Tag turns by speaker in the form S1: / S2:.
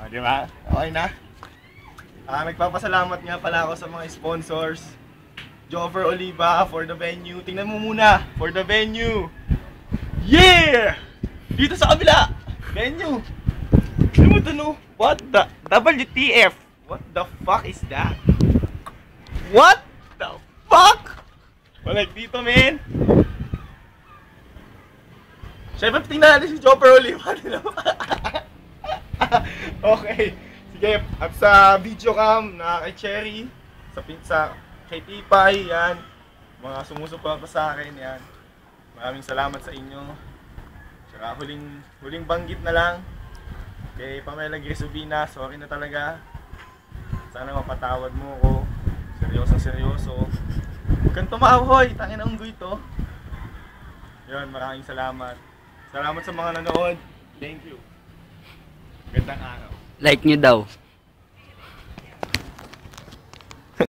S1: Di ba?
S2: Okay na? Nagpapasalamat nga pala ako sa mga sponsors. Joffer Oliva for the venue. Tingnan mo muna, for the venue. Yeah! Dito sa kabila, venue. Tingnan mo dun, oh. What the? WTF? What the fuck is that? What the fuck? Like dito, man. Siyempre, tingnan natin si Joffer Oliva. Okay. Sige, at sa video cam na kay Cherry, sa kay Tipay, yan. Mga sumusuporta sa akin, yan. Maraming salamat sa inyo. Tsaka huling banggit na lang. Kay Pamela Grisubina, sorry na talaga. Sana mapatawad mo ko. Seryoso. Huwag kang tumahoy, tangin ang unggoy to. Yun, maraming salamat. Salamat sa mga nanood. Thank you. Gandang araw.
S3: Like nyo daw.